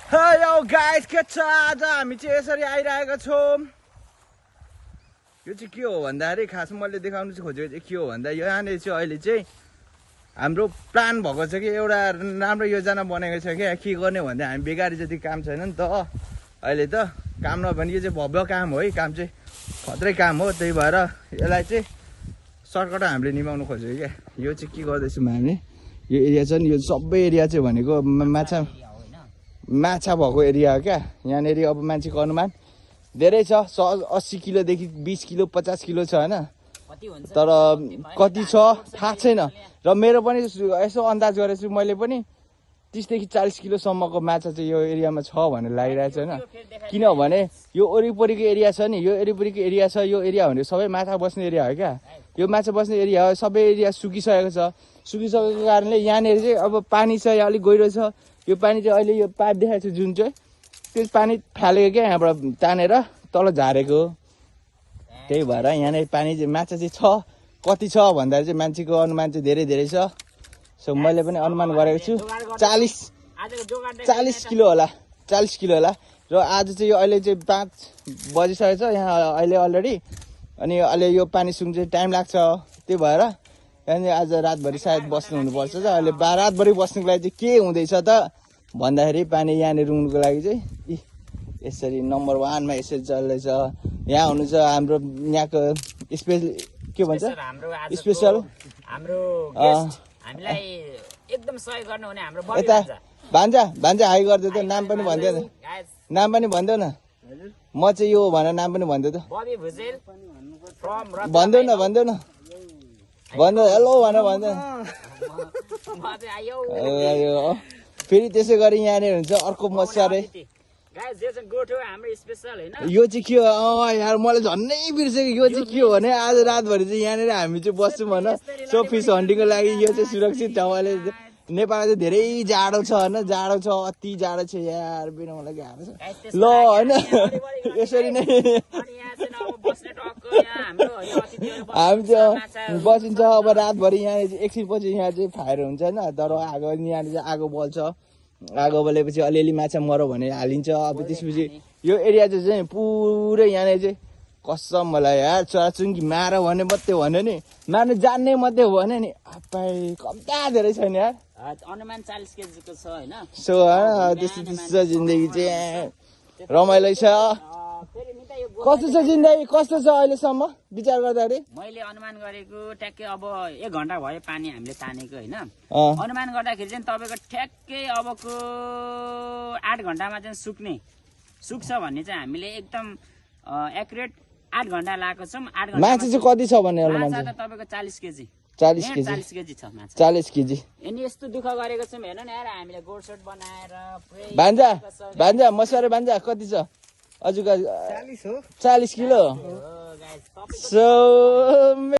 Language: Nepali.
हेलो गाइस, के छ? आज हामी चाहिँ यसरी आइरहेका छौँ। यो चाहिँ के हो भन्दाखेरि खासमा मैले देखाउनु चाहिँ खोजेको चाहिँ के हो भन्दा यहाँनिर चाहिँ अहिले चाहिँ हाम्रो प्लान भएको छ कि एउटा राम्रो योजना बनेको छ क्या। के गर्ने भन्दा हामी बेकारी जति काम छैन नि त अहिले त। काम नभने यो चाहिँ भव्य काम हो है, काम चाहिँ खत्रै काम हो। त्यही भएर यसलाई चाहिँ सर्टकट हामीले निभाउनु खोजेको क्या। यो चाहिँ के गर्दैछौँ हामीले, यो एरिया छ नि, यो सबै एरिया चाहिँ भनेको माछा भएको एरिया हो क्या। यहाँनिर अब मान्छेको अनुमान धेरै छ, 80 किलोदेखि 20 किलो 50 किलो छ होइन। तर कति छ थाहा छैन। र मेरो पनि यसो अन्दाज गरेछु मैले पनि 30 देखि 40 किलोसम्मको माछा चाहिँ यो एरियामा छ भनेर लागिरहेको छ होइन। किनभने यो वरिपरिको एरिया छ नि, यो वरिपरिको एरिया छ, यो एरिया भने सबै माछा बस्ने एरिया हो क्या। यो माछा बस्ने एरिया हो, सबै एरिया सुकिसकेको छ। सुकिसकेको कारणले यहाँनिर चाहिँ अब पानी छ, यहाँ अलिक गहिरो छ। यो पानी चाहिँ अहिले यो पाइप देखाएको छ जुन चाहिँ, त्यो पानी फालेको क्या, यहाँबाट तानेर तल झारेको। त्यही भएर यहाँनिर पानी चाहिँ माछा चाहिँ छ। कति छ भन्दाखेरि चाहिँ मान्छेको अनुमान चाहिँ धेरै धेरै छ। सो मैले पनि अनुमान गरेको छु 40 किलो होला, 40 किलो होला। र आज चाहिँ यो अहिले चाहिँ 5 बजिसकेको छ यहाँ अहिले अलरेडी। अनि अहिले यो पानी सुक्नु चाहिँ टाइम लाग्छ। त्यही भएर यहाँनिर आज रातभरि सायद बस्नु हुनुपर्छ। अहिले रातभरि बस्नुको लागि चाहिँ के हुँदैछ त भन्दाखेरि पानी यहाँनिर रुङ्नुको लागि चाहिँ यसरी नम्बर 1 मा यसरी चल्दैछ। यहाँ हुनु छ हाम्रो यहाँको के भन्छ स्पेसल हाम्रो हामीलाई एकदम सहयोग गर्नु हुने हाम्रो भान्जा हाई गर्दै त नाम पनि भन्दैन, नाम पनि भन्देऊ न। म चाहिँ यो भनेर नाम पनि भन्देऊ त, भन्देऊ न भन्देऊ हेलो भनेर भन्दैन। फेरि त्यसै गरी यहाँनिर हुन्छ अर्को मसिया रे। यो चाहिँ के हो यार, मलाई झन्नै बिर्सेको। यो चाहिँ के हो भने आज रातभरि चाहिँ यहाँनिर हामी चाहिँ बस्छौँ भन। सो फिस हन्टिङको लागि यो चाहिँ सुरक्षित ठाउँ। अहिले नेपालमा चाहिँ धेरै जाडो छ होइन, जाडो छ, अति जाडो छ यार, बिना मलाई गाह्रो छ ल होइन। यसरी नै हामी चाहिँ बसिन्छ अब रातभरि। यहाँ एकछिनपछि यहाँ चाहिँ फायर हुन्छ होइन। तर आगो यहाँनिर चाहिँ आगो बल्छ। आगो बलेपछि अलिअलि माछा मरो भने हालिन्छ। अब त्यसपछि यो एरिया चाहिँ पुरै यहाँनिर चाहिँ कसम मलाई यार चराचुङ्गी मार भने मात्रै भन्यो नि, मार्नु जान्ने मात्रै भन्यो नि, आप्पाइ कम्ता धेरै छैन यार। अनुमान 40 केजीको छ हैन। सो त्यस्तो जिन्दगी चाहिँ रमाइलो छ। कस्तो छ जिन्दगी, कस्तो छ अहिलेसम्म विचार गर्दाखेरि? मैले अनुमान गरेको ट्याक्कै अब 1 घण्टा भयो पानी हामीले तानेको हैन। अनुमान गर्दाखेरि चाहिँ तपाईको ठ्याक्कै अबको 8 घण्टामा चाहिँ सुक्छ भन्ने चाहिँ हामीले एकदम एक्युरेट 8 घण्टा लागेको छौं। 8 घण्टा माछा चाहिँ कति छ भन्ने अनुमान चाहिँ तपाईको 40 केजी 40 केजी छ माछा। 40 केजी। अनि यस्तो दुःख गरेको छौं हेर्नु न यार, हामीले गोडसोट बनाएर भान्जा मसारे भान्जा कति छ अजुका? 40 किलो। सो